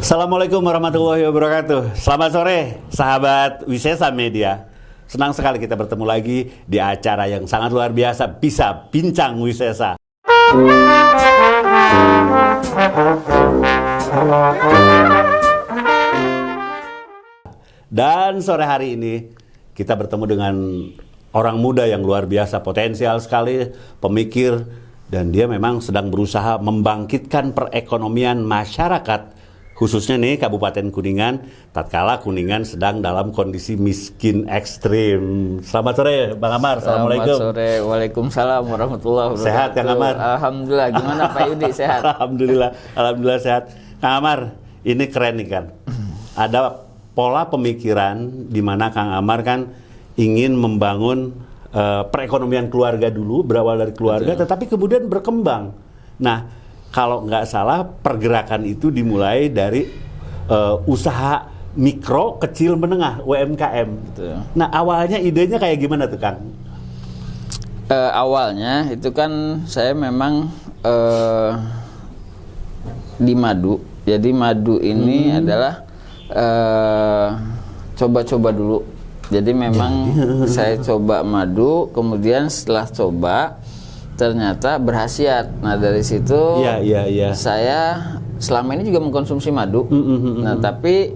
Assalamualaikum warahmatullahi wabarakatuh. Selamat sore, sahabat Wisesa Media. Senang sekali kita bertemu lagi di acara yang sangat luar biasa, Bisa Bincang Wisesa. Dan sore hari ini kita bertemu dengan orang muda yang luar biasa, potensial sekali, pemikir, dan dia memang sedang berusaha membangkitkan perekonomian masyarakat, khususnya nih Kabupaten Kuningan, tatkala Kuningan sedang dalam kondisi miskin ekstrim. Selamat sore Bang Amar. Assalamualaikum. Selamat sore. Waalaikumsalam warahmatullahi wabarakatuh. Sehat Kang Amar? Alhamdulillah. Gimana Pak Yudi, sehat? Alhamdulillah sehat. Kang Amar, ini keren nih kan. Ada pola pemikiran di mana Kang Amar kan ingin membangun perekonomian keluarga dulu, berawal dari keluarga. Betul. Tetapi kemudian berkembang. Nah, kalau nggak salah pergerakan itu dimulai dari usaha mikro, kecil, menengah, UMKM. Betul. Nah, awalnya idenya kayak gimana tuh Kang? Awalnya itu kan saya memang di madu. Jadi madu ini adalah coba-coba dulu. Jadi memang saya coba madu, kemudian setelah coba ternyata berkhasiat. Nah dari situ saya selama ini juga mengkonsumsi madu. Nah tapi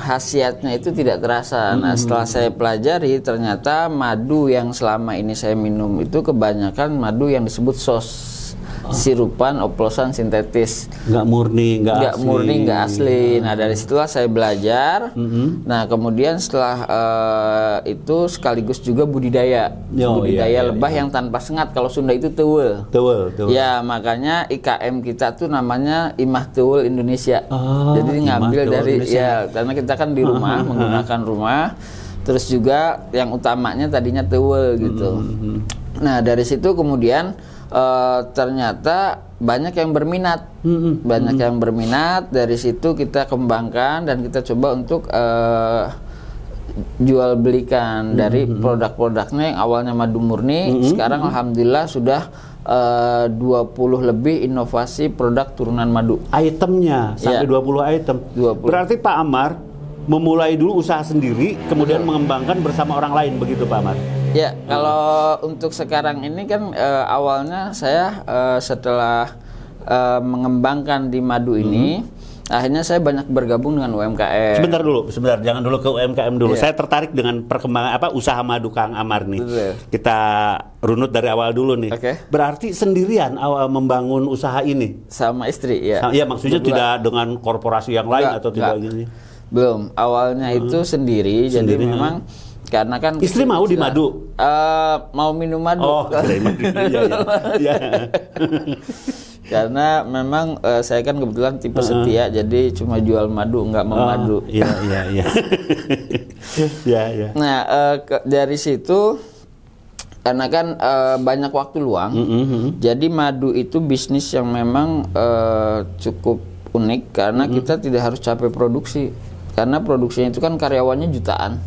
khasiatnya itu tidak terasa. Nah setelah saya pelajari ternyata madu yang selama ini saya minum itu kebanyakan madu yang disebut sirupan oplosan sintetis, nggak murni, nggak asli. Nah dari situlah saya belajar. Nah kemudian setelah itu sekaligus juga budidaya lebah yang tanpa sengat. Kalau Sunda itu teuweul. Ya makanya IKM kita tuh namanya Imah Teuweul Indonesia. Jadi ngambil dari Indonesia. Karena kita kan di rumah menggunakan rumah. Terus juga yang utamanya tadinya teuweul gitu. Nah dari situ kemudian ternyata banyak yang berminat, yang berminat. Dari situ kita kembangkan dan kita coba untuk jual belikan dari produk-produknya yang awalnya madu murni. Sekarang alhamdulillah sudah 20 lebih inovasi produk turunan madu. Itemnya sampai 20 item. 20. Berarti Pak Amar memulai dulu usaha sendiri, kemudian mengembangkan bersama orang lain, begitu Pak Amar? Ya, kalau untuk sekarang ini kan awalnya saya setelah mengembangkan di madu ini, akhirnya saya banyak bergabung dengan UMKM. Sebentar, jangan dulu ke UMKM dulu. Saya tertarik dengan perkembangan usaha madu Kang Amar nih. Kita runut dari awal dulu nih. Berarti sendirian awal membangun usaha ini? Sama istri, ya. Iya, maksudnya tidak dengan korporasi yang lain atau tidak gini? Belum, awalnya itu sendiri. Jadi memang karena kan istri mau di madu, mau minum madu. Karena memang saya kan kebetulan tipe setia, jadi cuma jual madu, nggak memadu. Nah dari situ karena kan banyak waktu luang, jadi madu itu bisnis yang memang cukup unik karena kita tidak harus capek produksi. Karena produksinya itu kan karyawannya jutaan.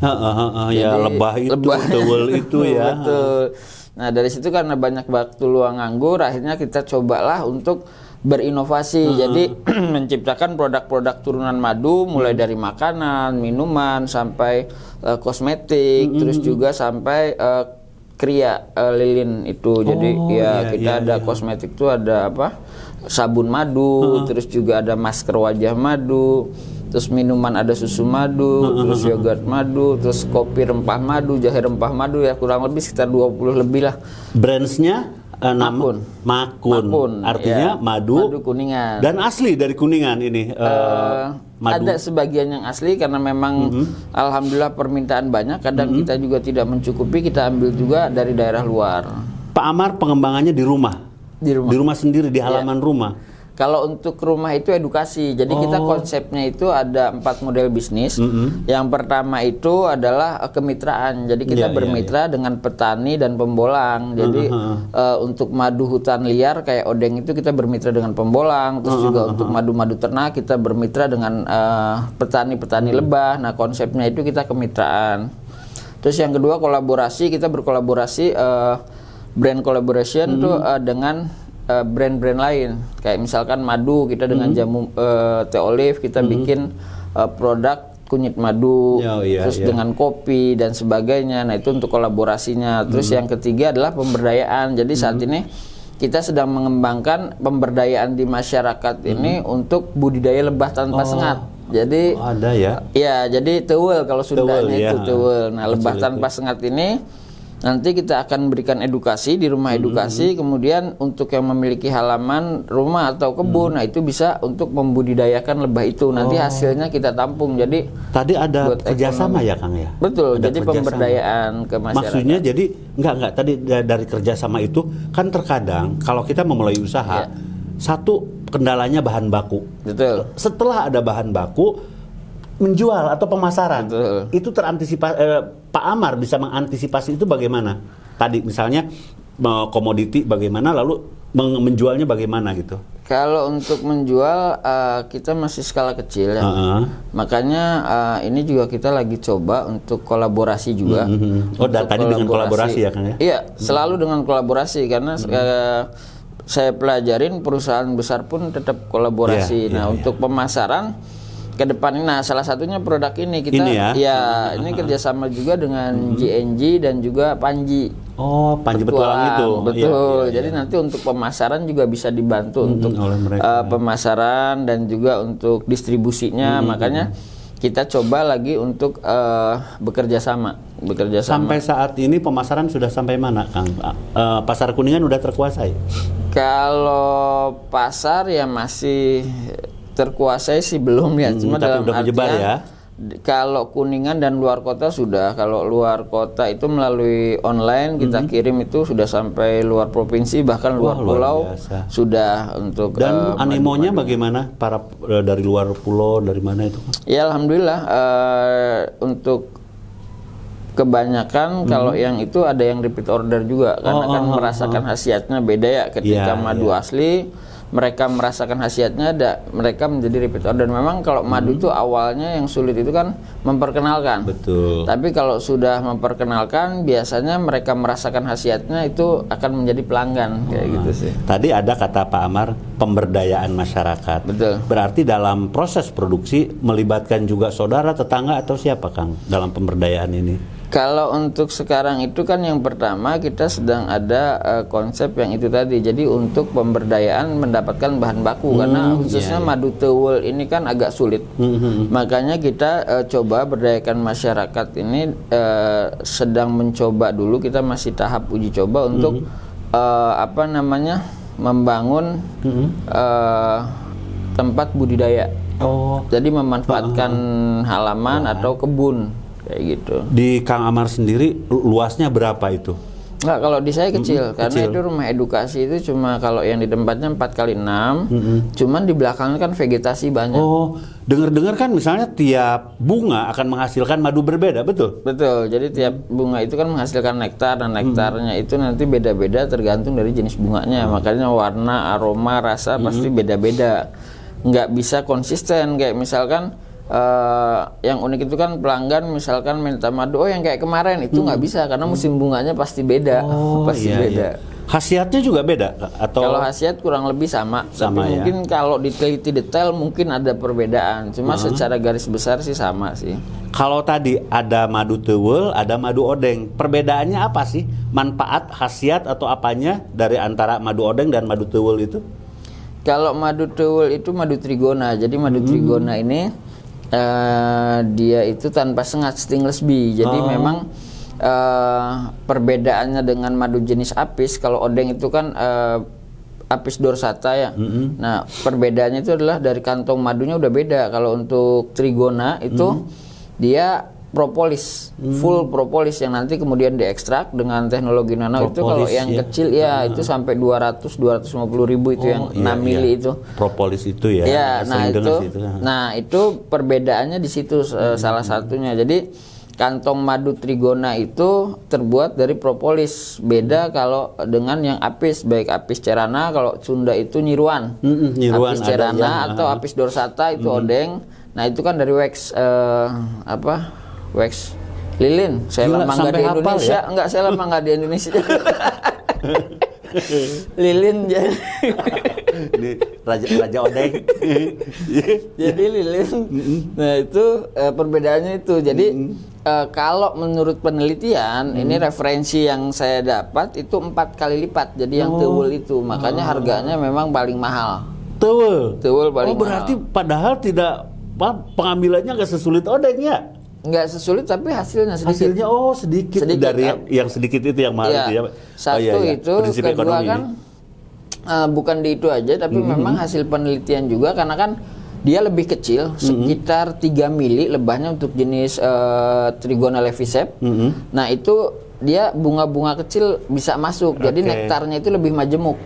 Lebah teuweul itu ya. Betul. Nah dari situ karena banyak waktu luang nganggur, akhirnya kita cobalah untuk berinovasi. Jadi menciptakan produk-produk turunan madu, mulai dari makanan, minuman, sampai kosmetik, terus juga sampai kriya lilin itu. Jadi kita ada kosmetik itu ada sabun madu, terus juga ada masker wajah madu. Terus minuman ada susu madu, terus yogurt madu, terus kopi rempah madu, jahe rempah madu, ya kurang lebih sekitar 20 lebih lah. Brandsnya Makun. Artinya madu Kuningan. Dan asli dari Kuningan ini madu. Ada sebagian yang asli karena memang alhamdulillah permintaan banyak. Kadang kita juga tidak mencukupi, kita ambil juga dari daerah luar. Pak Amar pengembangannya di rumah? Di rumah sendiri, di halaman rumah? Kalau untuk rumah itu edukasi, jadi kita konsepnya itu ada 4 model bisnis. Yang pertama itu adalah kemitraan, jadi kita bermitra dengan petani dan pembolang. Jadi untuk madu hutan liar kayak odeng itu kita bermitra dengan pembolang. Terus juga untuk madu-madu ternak kita bermitra dengan petani-petani lebah. Nah konsepnya itu kita kemitraan. Terus yang kedua kolaborasi, kita berkolaborasi brand collaboration itu dengan brand-brand lain. Kayak misalkan madu, kita dengan jamu teh olive kita bikin produk kunyit madu, terus dengan kopi dan sebagainya. Nah itu untuk kolaborasinya. Terus yang ketiga adalah pemberdayaan. Jadi saat ini kita sedang mengembangkan pemberdayaan di masyarakat ini untuk budidaya lebah tanpa sengat. Jadi ada ya? Ya, jadi tewel kalau Sundanya itu tewel. Nah lebah tanpa sengat ini nanti kita akan berikan edukasi di rumah edukasi, kemudian untuk yang memiliki halaman rumah atau kebun, nah itu bisa untuk membudidayakan lebah itu. Nanti hasilnya kita tampung. Jadi tadi ada kerjasama ya Kang ya? Betul. Ada jadi pemberdayaan ke masyarakat. Maksudnya jadi enggak tadi dari kerjasama itu kan terkadang kalau kita memulai usaha, satu kendalanya bahan baku. Betul. Setelah ada bahan baku, menjual atau pemasaran. Betul. Itu terantisipasi. Pak Amar bisa mengantisipasi itu bagaimana? Tadi misalnya komoditi bagaimana, lalu menjualnya bagaimana gitu? Kalau untuk menjual kita masih skala kecil ya. Makanya ini juga kita lagi coba untuk kolaborasi juga. Tadi dengan kolaborasi ya Kang ya? Iya, selalu dengan kolaborasi karena saya pelajarin perusahaan besar pun tetap kolaborasi. Untuk pemasaran ke depan ini, nah salah satunya produk ini kita ini kerjasama juga dengan GNG dan juga Panji. Panji Petualang itu. Betul. Jadi nanti untuk pemasaran juga bisa dibantu untuk pemasaran dan juga untuk distribusinya. Makanya kita coba lagi untuk bekerja sama. Sampai saat ini pemasaran sudah sampai mana, Kang? Pasar Kuningan udah terkuasai? Kalau pasar ya masih terkuasai sih belum ya, cuma dalam artian ya. Kalau Kuningan dan luar kota sudah. Kalau luar kota itu melalui online kita kirim itu sudah sampai luar provinsi, bahkan luar pulau sudah untuk. Dan animonya bagaimana para dari luar pulau, dari mana itu? Ya alhamdulillah untuk kebanyakan kalau yang itu ada yang repeat order juga karena kan merasakan khasiatnya beda ya ketika madu asli. Mereka merasakan khasiatnya, mereka menjadi repeat order. Dan memang kalau madu itu awalnya yang sulit itu kan memperkenalkan. Betul. Tapi kalau sudah memperkenalkan, biasanya mereka merasakan khasiatnya itu akan menjadi pelanggan kayak gitu sih. Tadi ada kata Pak Amar pemberdayaan masyarakat. Betul. Berarti dalam proses produksi melibatkan juga saudara, tetangga atau siapa Kang dalam pemberdayaan ini? Kalau untuk sekarang itu kan yang pertama kita sedang ada konsep yang itu tadi. Jadi untuk pemberdayaan mendapatkan bahan baku karena khususnya madu tewel ini kan agak sulit. Makanya kita coba berdayakan masyarakat ini sedang mencoba dulu, kita masih tahap uji coba untuk membangun tempat budidaya. Jadi memanfaatkan halaman atau kebun. Kayak gitu. Di Kang Amar sendiri luasnya berapa itu? Nggak, kalau di saya kecil karena itu rumah edukasi itu cuma kalau yang di tempatnya 4x6, cuman di belakangnya kan vegetasi banyak. Dengar-dengar kan misalnya tiap bunga akan menghasilkan madu berbeda, betul? Betul. Jadi tiap bunga itu kan menghasilkan nektar dan nektarnya itu nanti beda-beda tergantung dari jenis bunganya. Makanya warna, aroma, rasa pasti beda-beda. Nggak bisa konsisten kayak misalkan. Yang unik itu kan pelanggan misalkan minta madu yang kayak kemarin itu nggak bisa karena musim bunganya pasti beda. Beda. Khasiatnya juga beda atau? Kalau khasiat kurang lebih sama tapi mungkin kalau diteliti detail mungkin ada perbedaan. Cuma secara garis besar sih sama sih. Kalau tadi ada madu tewel, ada madu odeng. Perbedaannya apa sih? Manfaat, khasiat atau apanya dari antara madu odeng dan madu tewel itu? Kalau madu tewel itu madu trigona. Jadi madu trigona ini dia itu tanpa sengat, stainless bee. Jadi memang perbedaannya dengan madu jenis apis, kalau odeng itu kan apis dorsata ya. Nah perbedaannya itu adalah dari kantong madunya udah beda. Kalau untuk trigona itu dia propolis, full propolis yang nanti kemudian diekstrak dengan teknologi nano. Propolis, itu kalau yang kecil ya itu sampai 200-250 ribu itu yang 6 mili itu. Propolis itu ya. Ya, nah itu perbedaannya di situ salah satunya. Jadi kantong madu trigona itu terbuat dari propolis. Beda kalau dengan yang apis, baik apis cerana, kalau Sunda itu nyiruan. Apis cerana atau apis dorsata itu odeng. Nah itu kan dari wax wax lilin. Saya lama nggak di Indonesia, saya lama nggak di Indonesia. Lilin jadi Ini raja odeng. jadi lilin. Nah itu perbedaannya itu. Jadi kalau menurut penelitian ini referensi yang saya dapat itu 4 kali lipat. Jadi yang tewul itu makanya harganya memang paling mahal. Tewul paling mahal. Berarti padahal tidak pengambilannya nggak sesulit odeng ya? Nggak sesulit tapi hasilnya sedikit. Hasilnya sedikit dari yang sedikit itu yang mahal itu ya. Satu itu, prinsip kedua ekonomi kan bukan di itu aja tapi memang hasil penelitian juga karena kan dia lebih kecil sekitar 3 mili lebahnya untuk jenis Trigona levisep. Nah itu dia bunga-bunga kecil bisa masuk jadi nektarnya itu lebih majemuk.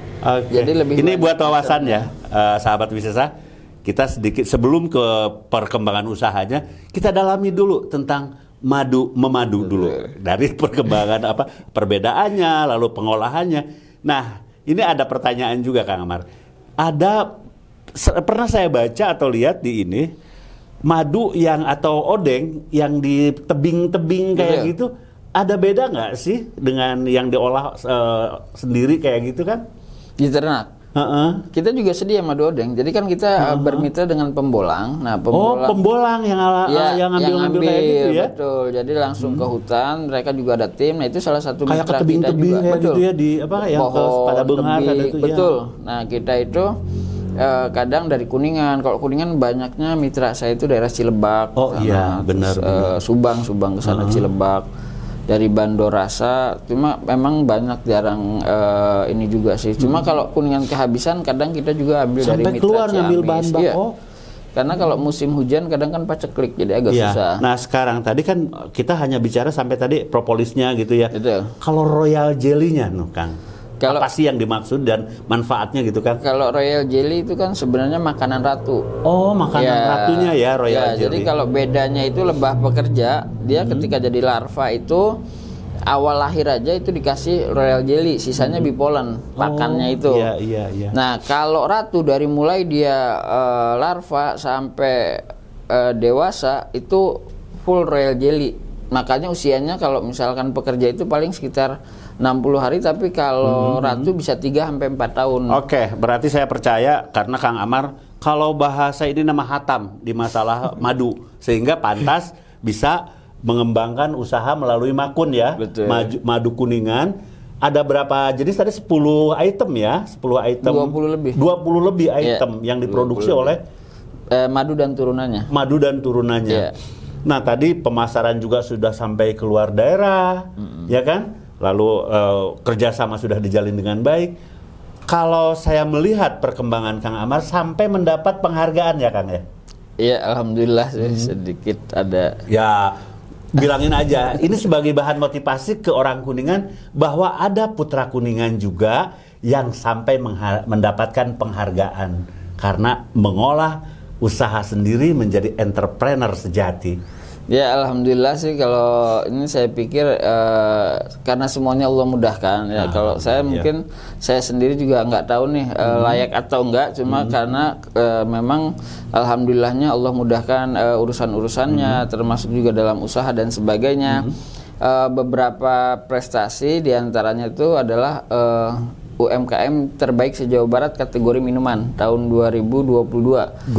Jadi lebih ini buat wawasan ya sahabat Wisesa, kita sedikit sebelum ke perkembangan usahanya kita dalami dulu tentang memadu dulu dari perkembangan perbedaannya lalu pengolahannya. Nah ini ada pertanyaan juga Kang Amar, pernah saya baca atau lihat di ini madu yang atau odeng yang di tebing-tebing kayak gitu, ada beda nggak sih dengan yang diolah sendiri kayak gitu kan? Di ternak. Kita juga sedia madu odeng. Jadi kan kita bermitra dengan pembolang. Nah, pembolang yang ngambil kayak gitu ya. Betul. Jadi langsung ke hutan, mereka juga ada tim. Nah, itu salah satu kayak mitra kita juga. Kayak gitu ya di yang pada bengar ada itu. Betul. Nah, kita itu kadang dari Kuningan. Kalau Kuningan banyaknya mitra saya itu daerah Cilebak. Benar. Subang ke sana Cilebak. Dari Bandorasa, cuma memang banyak jarang ini juga sih. Cuma kalau Kuningan kehabisan, kadang kita juga ambil sampai dari mitra keluar Ciamis. Ngambil bahan baku. Karena kalau musim hujan kadang kan paceklik, jadi agak susah. Nah sekarang tadi kan kita hanya bicara sampai tadi propolisnya gitu ya. Betul. Kalau royal jelly-nya, Kang, apa sih yang dimaksud dan manfaatnya gitu kan? Kalau royal jelly itu kan sebenarnya makanan ratu. Makanan ratunya ya royal jelly. Jadi kalau bedanya itu lebah pekerja, dia ketika jadi larva itu awal lahir aja itu dikasih royal jelly, sisanya bipolen pakannya itu. Iya. Nah kalau ratu dari mulai dia larva sampai dewasa itu full royal jelly. Makanya usianya kalau misalkan pekerja itu paling sekitar 60 hari, tapi kalau ratu bisa 3-4 tahun. Berarti saya percaya karena Kang Amar kalau bahasa ini nama hatam di masalah madu, sehingga pantas bisa mengembangkan usaha melalui Makun ya. Betul. Madu Kuningan. Ada berapa jenis tadi? 10 item ya? 10 item. 20 lebih. 20 lebih item yang diproduksi oleh madu dan turunannya. Nah, tadi pemasaran juga sudah sampai keluar daerah, ya kan? Lalu kerjasama sudah dijalin dengan baik. Kalau saya melihat perkembangan Kang Amar sampai mendapat penghargaan ya Kang ya? Iya, alhamdulillah sedikit ada. Ya, bilangin aja. Ini sebagai bahan motivasi ke orang Kuningan bahwa ada putra Kuningan juga yang sampai mendapatkan penghargaan karena mengolah usaha sendiri menjadi entrepreneur sejati. Ya alhamdulillah sih kalau ini saya pikir karena semuanya Allah mudahkan ya. Kalau saya mungkin saya sendiri juga nggak tahu nih layak atau enggak, cuma karena memang alhamdulillahnya Allah mudahkan urusan-urusannya termasuk juga dalam usaha dan sebagainya. Beberapa prestasi diantaranya itu adalah UMKM terbaik se-Jawa Barat kategori minuman tahun 2022.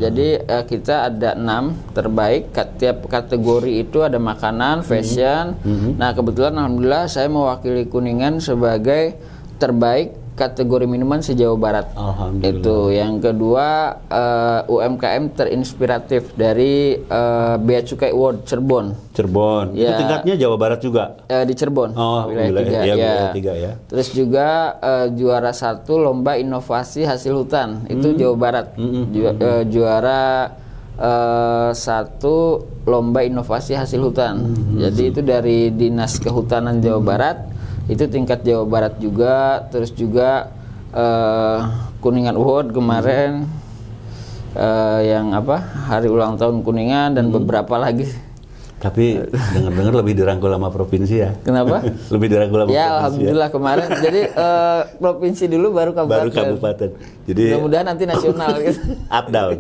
Jadi kita ada 6 terbaik. Tiap kategori itu ada makanan, fashion. Nah kebetulan alhamdulillah saya mewakili Kuningan sebagai terbaik kategori minuman se-Jawa Barat. Itu yang kedua UMKM terinspiratif dari Bea Cukai Award Cirebon. Itu tingkatnya Jawa Barat juga. Di Cirebon. Wilayah 3 ya. Terus juga juara 1 lomba inovasi hasil hutan itu Jawa Barat. Juara 1 lomba inovasi hasil hutan. Jadi itu dari Dinas Kehutanan Jawa Barat. Itu tingkat Jawa Barat juga. Terus juga Kuningan Award kemarin yang hari ulang tahun Kuningan dan beberapa lagi. Tapi dengar-dengar lebih dirangkul sama provinsi ya. Kenapa? Lebih dirangkul sama provinsi. Alhamdulillah kemarin. Jadi provinsi dulu baru kabupaten. Jadi mudah-mudahan nanti nasional gitu. Up down.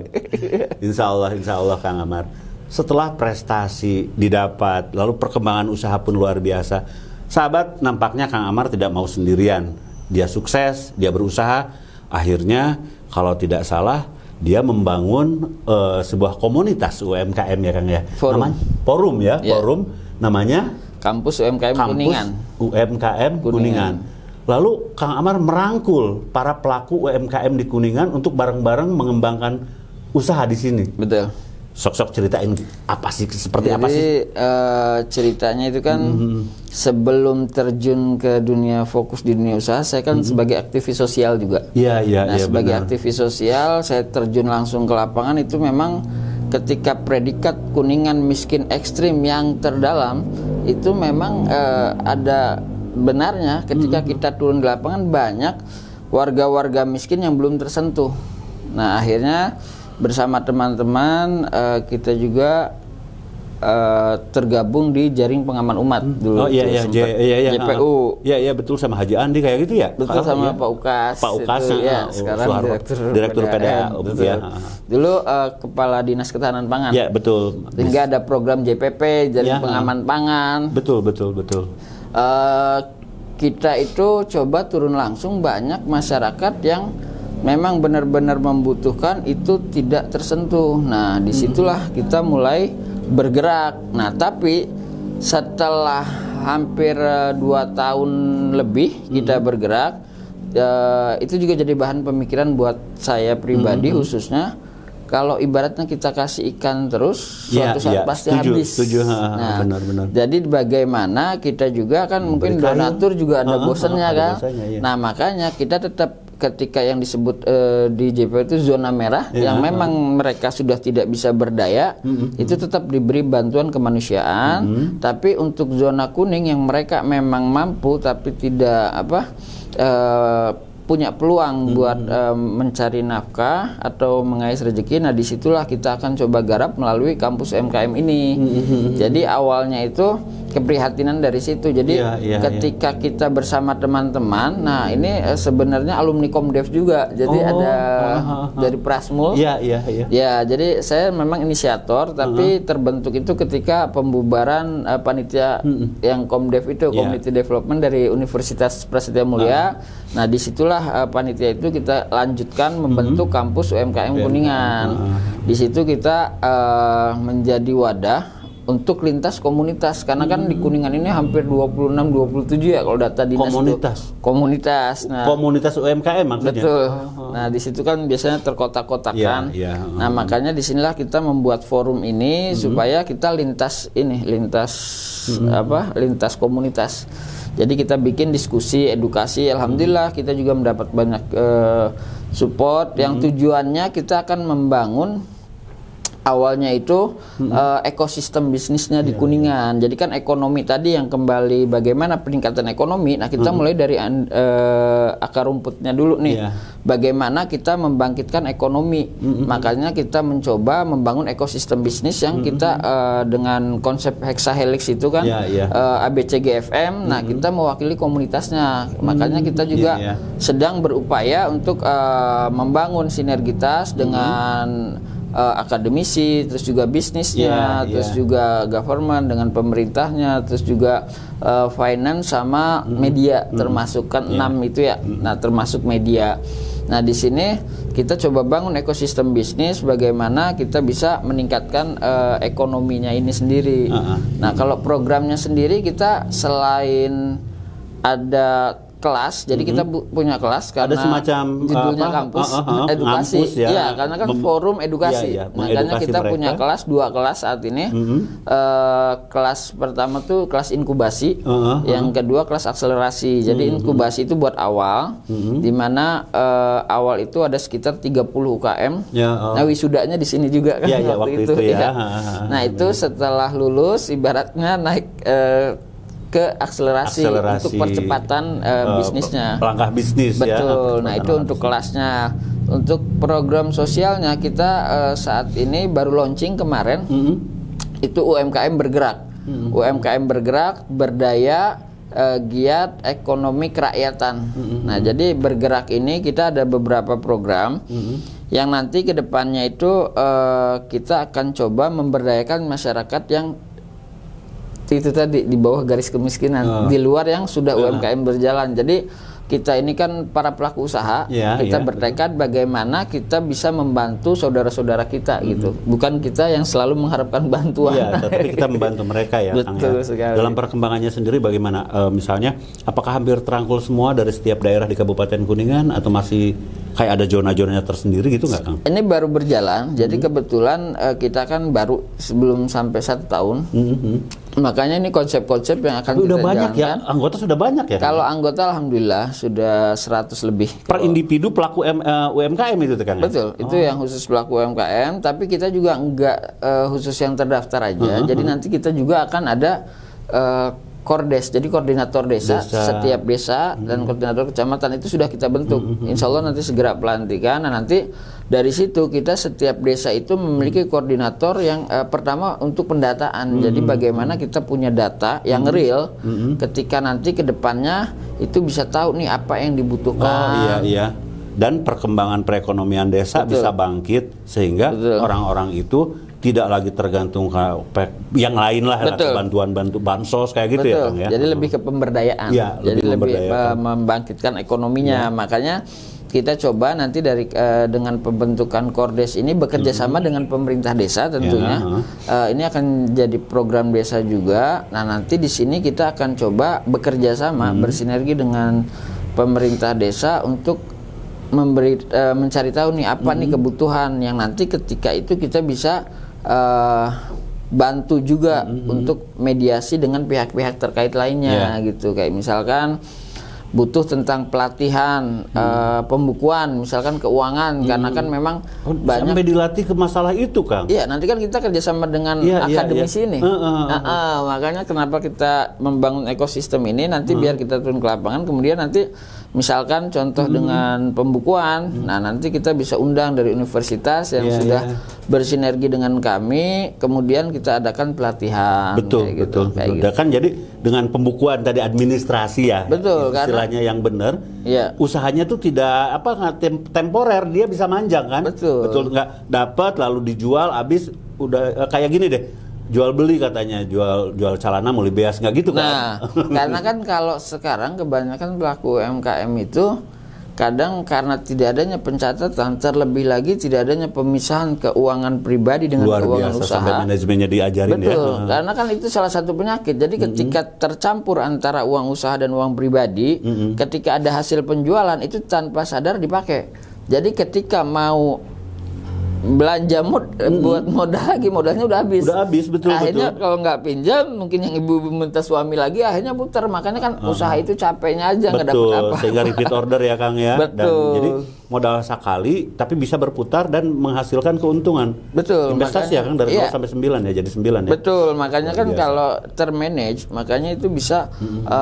Insya Allah Kang Amar. Setelah prestasi didapat, lalu perkembangan usaha pun luar biasa. sahabat, nampaknya Kang Amar tidak mau sendirian. Dia sukses, dia berusaha. Akhirnya kalau tidak salah dia membangun sebuah komunitas UMKM ya Kang ya. Forum ya. Namanya Kampus UMKM Kuningan. UMKM Kuningan. Lalu Kang Amar merangkul para pelaku UMKM di Kuningan untuk bareng-bareng mengembangkan usaha di sini. Betul. Sok-sok ceritain apa sih, seperti Jadi, apa sih? Ceritanya itu kan sebelum terjun ke dunia fokus di dunia usaha, saya kan sebagai aktivis sosial juga. Iya. Nah, sebagai benar. aktivis sosial, saya terjun langsung ke lapangan itu memang ketika predikat Kuningan miskin ekstrim yang terdalam itu memang ada benarnya ketika kita turun di lapangan banyak warga-warga miskin yang belum tersentuh. Nah, akhirnya bersama teman-teman kita juga tergabung di Jaring Pengaman Umat dulu. Oh iya JPU. Iya betul, sama Haji Andi kayak gitu ya. Betul, sama Pak Ukas. Pak Ukas itu, ya, sekarang direktur PDA. Betul. Ya. Dulu Kepala Dinas Ketahanan Pangan. Ya betul. Sehingga ada program JPP, Jaring Pengaman Pangan. Betul. Kita itu coba turun langsung, banyak masyarakat yang memang benar-benar membutuhkan itu tidak tersentuh. Nah, disitulah kita mulai bergerak. Nah, tapi setelah hampir 2 tahun lebih kita bergerak, itu juga jadi bahan pemikiran buat saya pribadi khususnya. Kalau ibaratnya kita kasih ikan terus, suatu saat pasti habis. Nah, benar. jadi bagaimana kita juga kan mungkin donatur juga ada bosannya kan. Nah, makanya kita tetap ketika yang disebut di JPU itu zona merah yang memang mereka sudah tidak bisa berdaya, itu tetap diberi bantuan kemanusiaan. Tapi untuk zona kuning yang mereka memang mampu tapi tidak punya peluang buat mencari nafkah atau mengais rezeki. Nah, disitulah kita akan coba garap melalui kampus UMKM ini. Jadi awalnya itu keprihatinan dari situ. Jadi ketika kita bersama teman-teman, nah ini sebenarnya alumni Komdev juga. Jadi ada dari Prasmul. Ya, jadi saya memang inisiator, tapi terbentuk itu ketika pembubaran panitia yang Komdev itu, Community Development dari Universitas Prasetya Mulia. Nah, disitulah panitia itu kita lanjutkan membentuk kampus UMKM Kuningan. Di situ kita menjadi wadah untuk lintas komunitas, karena kan di Kuningan ini hampir 26-27 ya kalau data dinas komunitas. Nah, komunitas UMKM maksudnya. Betul. Nah, di situ kan biasanya terkotak-kotakan. Nah, makanya disinilah kita membuat forum ini supaya kita lintas komunitas. Jadi kita bikin diskusi, edukasi. Alhamdulillah kita juga mendapat banyak support yang tujuannya kita akan membangun awalnya itu ekosistem bisnisnya di Kuningan. Jadi kan ekonomi tadi yang kembali bagaimana peningkatan ekonomi. Nah, kita mulai dari akar rumputnya dulu nih. Bagaimana kita membangkitkan ekonomi. Makanya kita mencoba membangun ekosistem bisnis yang kita dengan konsep hexahelix itu kan ABCGFM. Nah, kita mewakili komunitasnya. Makanya kita juga sedang berupaya untuk membangun sinergitas dengan akademisi, terus juga bisnisnya, terus juga government dengan pemerintahnya, terus juga finance sama media, termasuk kan 6 itu ya. Nah, termasuk media. Nah, di sini kita coba bangun ekosistem bisnis bagaimana kita bisa meningkatkan ekonominya ini sendiri. Nah, kalau programnya sendiri kita selain ada kelas, jadi kita punya kelas karena ada semacam judulnya kampus edukasi. Iya, karena kan forum edukasi. Makanya kita punya kelas, 2 kelas saat ini. Kelas pertama tuh kelas inkubasi, yang kedua kelas akselerasi. Jadi inkubasi itu buat awal, di mana awal itu ada sekitar 30 UKM. Nah, wisudanya di sini juga kan waktu itu. Nah, itu setelah lulus ibaratnya naik ke akselerasi untuk percepatan bisnisnya. Langkah bisnis. Betul. Nah, itu untuk kelasnya. Untuk program sosialnya kita saat ini baru launching kemarin. Itu UMKM bergerak. UMKM bergerak, berdaya, giat ekonomi kerakyatan. Nah, jadi bergerak ini kita ada beberapa program yang nanti ke depannya itu kita akan coba memberdayakan masyarakat yang itu tadi di bawah garis kemiskinan, di luar yang sudah UMKM berjalan. Jadi kita ini kan para pelaku usaha, kita bertekad bagaimana kita bisa membantu saudara-saudara kita gitu. Bukan kita yang selalu mengharapkan bantuan. Iya, tapi kita membantu mereka ya, Kang. Betul sekali. Dalam perkembangannya sendiri bagaimana? Misalnya, apakah hampir terangkul semua dari setiap daerah di Kabupaten Kuningan atau masih kayak ada zona-zonanya tersendiri gitu nggak, Kang? Ini baru berjalan, jadi kebetulan kita kan baru sebelum sampai 1 tahun. Makanya ini konsep-konsep yang akan tapi kita udah banyak jalankan. ya, anggota sudah banyak ya? Kalau anggota alhamdulillah sudah 100 lebih. Per individu pelaku UMKM itu kan? Betul, itu yang khusus pelaku UMKM, tapi kita juga enggak khusus yang terdaftar aja. Jadi nanti kita juga akan ada Kordes, jadi koordinator desa. Setiap desa dan koordinator kecamatan itu sudah kita bentuk. Insya Allah nanti segera pelantikan. Nah nanti dari situ kita setiap desa itu memiliki koordinator yang pertama untuk pendataan. Jadi bagaimana kita punya data yang real, ketika nanti ke depannya itu bisa tahu nih apa yang dibutuhkan. Oh iya. Dan perkembangan perekonomian desa bisa bangkit sehingga orang-orang itu tidak lagi tergantung ke yang lain lah, bantuan bansos kayak gitu. Ya, Kang, ya. Jadi lebih ke pemberdayaan. Ya, jadi lebih membangkitkan ekonominya. Makanya kita coba nanti dari dengan pembentukan Kordes ini bekerja sama dengan pemerintah desa tentunya. Ini akan jadi program desa juga. Nah, nanti di sini kita akan coba bekerja sama bersinergi dengan pemerintah desa untuk mencari tahu nih apa nih kebutuhan yang nanti ketika itu kita bisa bantu juga untuk mediasi dengan pihak-pihak terkait lainnya gitu. Kayak misalkan butuh tentang pelatihan, pembukuan, misalkan keuangan, karena kan memang banyak sampai dilatih ke masalah itu, Kang. Iya, nanti kan kita kerjasama dengan akademisi ini. Makanya kenapa kita membangun ekosistem ini nanti biar kita turun ke lapangan, kemudian nanti misalkan contoh dengan pembukuan, nah nanti kita bisa undang dari universitas yang sudah bersinergi dengan kami, kemudian kita adakan pelatihan. Betul. Gitu. Kan jadi dengan pembukuan tadi administrasi ya, istilahnya yang benar. Usahanya tuh tidak temporer, dia bisa manjang kan. Betul, nggak dapat lalu dijual, habis udah kayak gini deh. Jual beli katanya, jual celana mulai beas, nggak gitu kan? Nah, karena kan kalau sekarang kebanyakan pelaku UMKM itu kadang karena tidak adanya pencatatan, terlebih lagi tidak adanya pemisahan keuangan pribadi dengan keuangan usaha. Sampai manajemennya diajarin. Betul, karena kan itu salah satu penyakit. Jadi ketika tercampur antara uang usaha dan uang pribadi, ketika ada hasil penjualan itu tanpa sadar dipakai. Jadi ketika mau belanja buat modal lagi, modalnya udah habis. Betul. Akhirnya kalau nggak pinjam, mungkin yang ibu minta suami lagi, akhirnya putar. Makanya kan usaha itu capeknya aja nggak dapat apa. Sehingga repeat order ya, Kang ya. Betul. Dan jadi modal sekali tapi bisa berputar dan menghasilkan keuntungan. Betul. Investasi ya, Kang, dari 0 sampai 9 ya, jadi 9 ya. Betul. Makanya kan kalau termanage, makanya itu bisa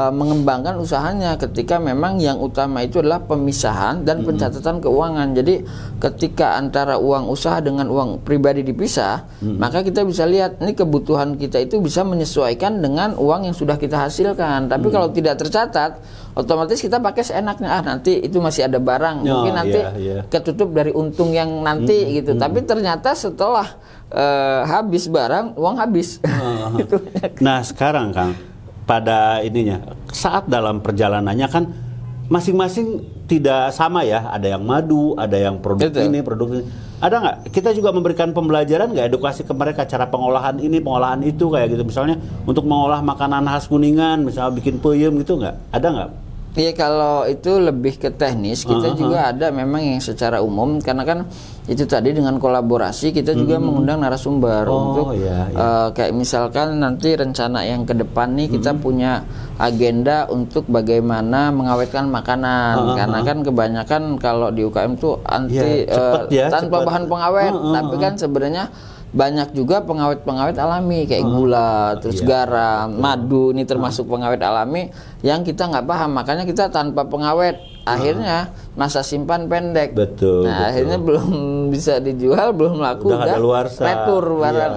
mengembangkan usahanya ketika memang yang utama itu adalah pemisahan dan pencatatan keuangan. Jadi ketika antara uang usaha dengan uang pribadi dipisah, maka kita bisa lihat ini kebutuhan kita itu bisa menyesuaikan dengan uang yang sudah kita hasilkan. Tapi kalau tidak tercatat, otomatis kita pakai seenaknya. Nanti itu masih ada barang, mungkin nanti ketutup dari untung yang nanti gitu. Tapi ternyata setelah habis barang, uang habis. Nah sekarang, Kang, pada ininya saat dalam perjalanannya kan masing-masing tidak sama ya, ada yang madu, ada yang produk ini, produk ini. Ada nggak? Kita juga memberikan pembelajaran nggak, edukasi ke mereka cara pengolahan ini, pengolahan itu kayak gitu. Misalnya untuk mengolah makanan khas Kuningan, misalnya bikin peyem gitu nggak? Ada nggak? Iya, kalau itu lebih ke teknis, kita juga ada memang yang secara umum, karena kan itu tadi dengan kolaborasi kita juga mengundang narasumber untuk kayak misalkan nanti rencana yang ke depan nih kita punya agenda untuk bagaimana mengawetkan makanan, karena kan kebanyakan kalau di UKM tuh tanpa bahan pengawet, tapi kan sebenarnya banyak juga pengawet-pengawet alami kayak gula, terus garam, madu, ini termasuk pengawet alami yang kita nggak paham, makanya kita tanpa pengawet, akhirnya masa simpan pendek. Akhirnya belum bisa dijual, belum laku, udah retur barang.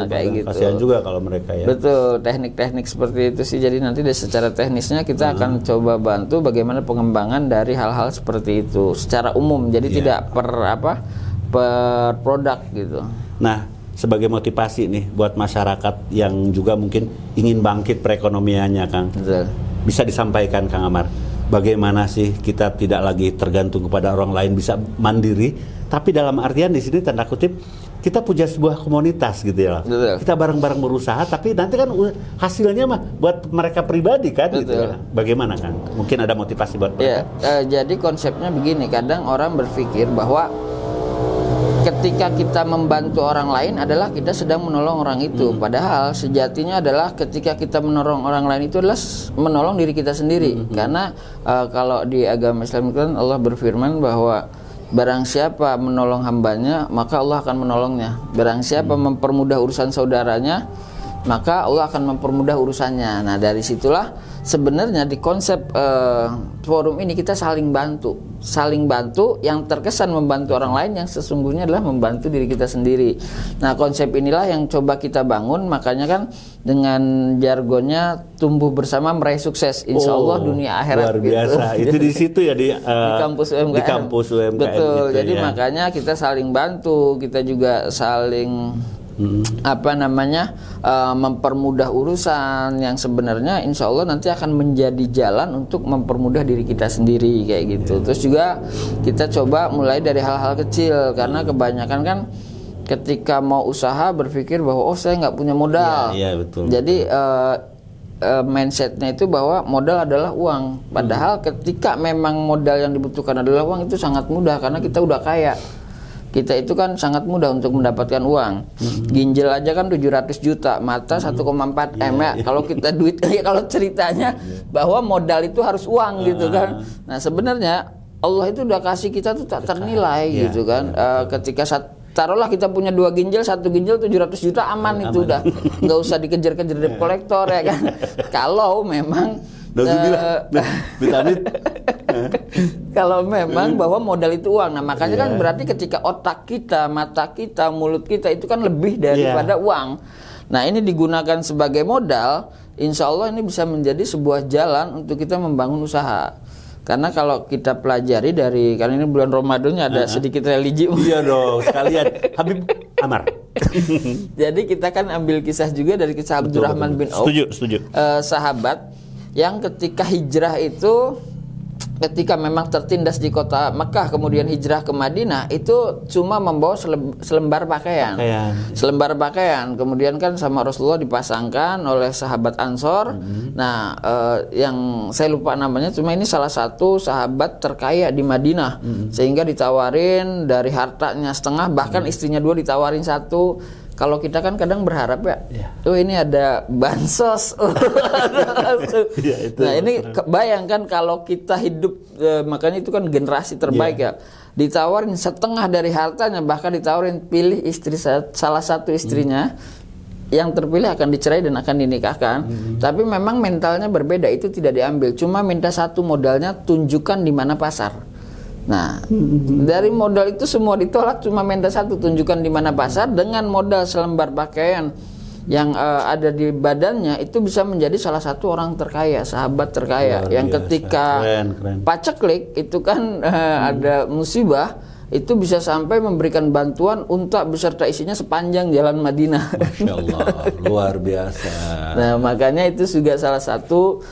Kayak gitu. Kasihan juga kalau mereka ya. Betul, teknik-teknik seperti itu sih. Jadi nanti secara teknisnya kita akan coba bantu bagaimana pengembangan dari hal-hal seperti itu secara umum. Jadi tidak per produk gitu. Nah, sebagai motivasi nih buat masyarakat yang juga mungkin ingin bangkit perekonomiannya, Kang. Betul. Bisa disampaikan, Kang Amar, bagaimana sih kita tidak lagi tergantung kepada orang lain, bisa mandiri, tapi dalam artian di sini tanda kutip kita punya sebuah komunitas gitu ya. Betul. Kita bareng-bareng berusaha, tapi nanti kan hasilnya mah buat mereka pribadi kan. Betul. Gitu ya. Bagaimana, Kang? Mungkin ada motivasi buat mereka. Jadi konsepnya begini, kadang orang berpikir bahwa ketika kita membantu orang lain adalah kita sedang menolong orang itu. Padahal sejatinya adalah ketika kita menolong orang lain itu adalah menolong diri kita sendiri. Karena kalau di agama Islam kan Allah berfirman bahwa barang siapa menolong hambanya maka Allah akan menolongnya. Barang siapa mempermudah urusan saudaranya maka Allah akan mempermudah urusannya. Nah, dari situlah sebenarnya di konsep forum ini kita saling bantu yang terkesan membantu orang lain, yang sesungguhnya adalah membantu diri kita sendiri. Nah, konsep inilah yang coba kita bangun, makanya kan dengan jargonnya tumbuh bersama meraih sukses, insya Allah dunia akhirat. Luar biasa, gitu. itu di situ ya di kampus UMKM. Di kampus UMKM. Betul, gitu, jadi ya. makanya kita saling bantu, kita juga saling mempermudah urusan yang sebenarnya insya Allah nanti akan menjadi jalan untuk mempermudah diri kita sendiri kayak gitu. Terus juga kita coba mulai dari hal-hal kecil, karena kebanyakan kan ketika mau usaha berpikir bahwa saya nggak punya modal. Betul. Jadi mindsetnya itu bahwa modal adalah uang. Padahal ketika memang modal yang dibutuhkan adalah uang, itu sangat mudah karena kita udah kaya. Kita itu kan sangat mudah untuk mendapatkan uang. Ginjal aja kan 700 juta, mata 1,4 M ya. Kalau kita duit kalau ceritanya bahwa modal itu harus uang gitu kan. Nah, sebenarnya Allah itu udah kasih kita tuh tak ternilai gitu kan. Ketika taruhlah kita punya 2 ginjal, 1 ginjal 700 juta aman itu udah. Nggak usah dikejar-kejar debt collector ya kan. Kalau memang kalau memang bahwa modal itu uang. Nah, makanya kan berarti ketika otak kita, mata kita, mulut kita itu kan lebih daripada uang. Nah, ini digunakan sebagai modal, insya Allah ini bisa menjadi sebuah jalan untuk kita membangun usaha. Karena kalau kita pelajari dari, karena ini bulan Ramadan ada sedikit religi. Iya dong, sekalian Habib Amar. Jadi kita kan ambil kisah juga dari kisah Abdurrahman bin Auf. Setuju. Sahabat yang ketika hijrah itu, ketika memang tertindas di kota Mekah kemudian hijrah ke Madinah, itu cuma membawa selembar pakaian. Selembar pakaian. Kemudian kan sama Rasulullah dipasangkan oleh sahabat Ansor. Nah, yang saya lupa namanya, cuma ini salah satu sahabat terkaya di Madinah. Sehingga ditawarin dari hartanya setengah, bahkan istrinya 2 ditawarin 1. Kalau kita kan kadang berharap ini ada bansos. Nah, ini bayangkan kalau kita hidup, makanya itu kan generasi terbaik ya. Ditawarin setengah dari hartanya, bahkan ditawarin pilih istri salah satu istrinya. Yang terpilih akan dicerai dan akan dinikahkan. Tapi memang mentalnya berbeda, itu tidak diambil. Cuma minta 1 modalnya, tunjukkan di mana pasar. Nah, dari modal itu semua ditolak, cuma minta 1, tunjukkan di mana pasar. Dengan modal selembar pakaian yang ada di badannya, itu bisa menjadi salah satu orang terkaya, sahabat terkaya. Yang ketika paceklik itu kan ada musibah, itu bisa sampai memberikan bantuan unta beserta isinya sepanjang jalan Madinah. Masya Allah, luar biasa. Nah, makanya itu juga salah satu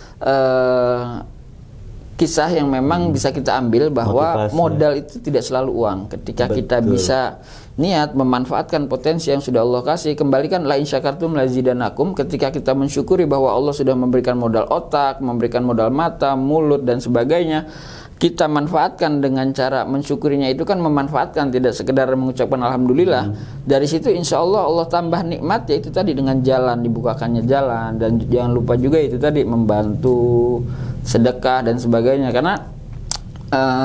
kisah yang memang bisa kita ambil bahwa modal itu tidak selalu uang. Ketika kita bisa niat memanfaatkan potensi yang sudah Allah kasih, kembalikan la in syakartum lazidanakum. Ketika kita mensyukuri bahwa Allah sudah memberikan modal otak, memberikan modal mata, mulut dan sebagainya, kita manfaatkan dengan cara mensyukurinya itu kan memanfaatkan, tidak sekedar mengucapkan alhamdulillah. Dari situ insya Allah Allah tambah nikmat, yaitu tadi dengan jalan, dibukakannya jalan. Dan jangan lupa juga itu tadi membantu, sedekah dan sebagainya. Karena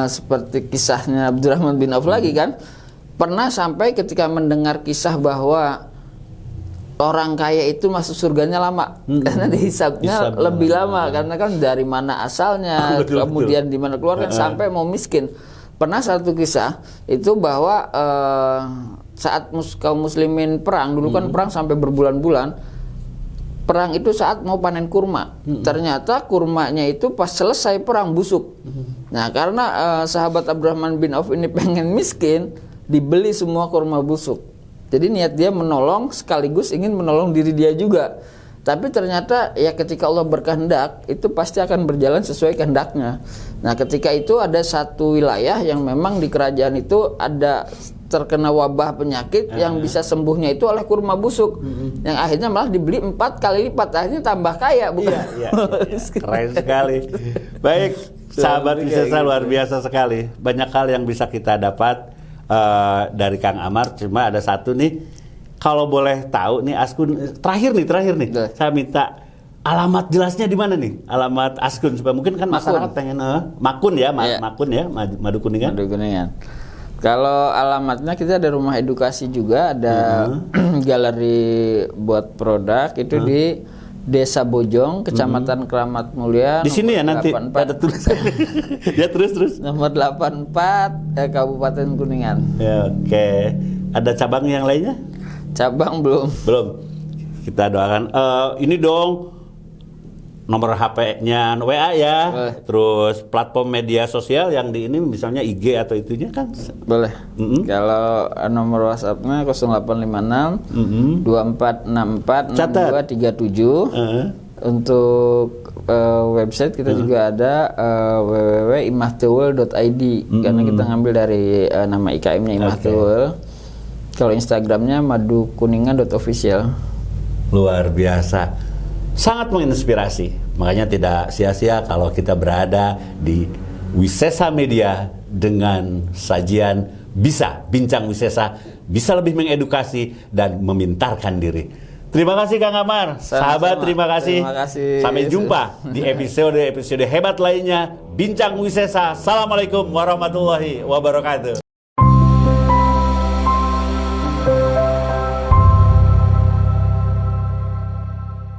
seperti kisahnya Abdurrahman bin Auf lagi kan, pernah sampai ketika mendengar kisah bahwa orang kaya itu masuk surganya lama, karena dihisabnya lebih lama, karena kan dari mana asalnya, kemudian di mana keluarga, sampai mau miskin. Pernah satu kisah itu bahwa saat kaum muslimin perang, dulu kan perang sampai berbulan-bulan. Perang itu saat mau panen kurma. Ternyata kurmanya itu pas selesai perang busuk. Nah, karena sahabat Abdurrahman bin Auf ini pengen miskin, dibeli semua kurma busuk. Jadi niat dia menolong sekaligus ingin menolong diri dia juga. Tapi ternyata ya ketika Allah berkehendak itu pasti akan berjalan sesuai kehendaknya. Nah ketika itu ada satu wilayah yang memang di kerajaan itu ada terkena wabah penyakit yang bisa sembuhnya itu oleh kurma busuk, yang akhirnya malah dibeli 4 kali lipat, akhirnya tambah kaya, bukan? Iya. Keren sekali. Baik, sahabat Wisesa luar biasa sekali. Banyak hal yang bisa kita dapat dari Kang Amar. Cuma ada satu nih. Kalau boleh tahu nih Askun, terakhir nih, saya minta alamat jelasnya di mana nih? Alamat Askun supaya mungkin kan masyarakat pengen Makun ya, Makun ya, Madu Kuningan. Madu Kuningan. Kalau alamatnya kita ada rumah edukasi juga, ada galeri buat produk itu di Desa Bojong, Kecamatan Keramat Mulia. Di sini ya nanti ada tulisan. Ya terus. Nomor 84 Kabupaten Kuningan. Ya, oke. Ada cabang yang lainnya? Cabang belum. Kita doakan. Ini dong nomor HP-nya WA ya. Terus platform media sosial yang di ini misalnya IG atau itunya kan. Boleh. Kalau nomor WhatsApp-nya 0856 2464 6237. Untuk website kita juga ada www.imahtiwul.id karena kita ngambil dari nama IKM-nya Imahtiwul. Kalau Instagramnya madukuningan.official. Luar biasa, sangat menginspirasi. Makanya tidak sia-sia kalau kita berada di Wisesa Media dengan sajian bisa bincang Wisesa, bisa lebih mengedukasi dan memintarkan diri. Terima kasih Kang Amar. Sahabat, terima kasih. Sampai jumpa di episode hebat lainnya Bincang Wisesa. Assalamualaikum warahmatullahi wabarakatuh.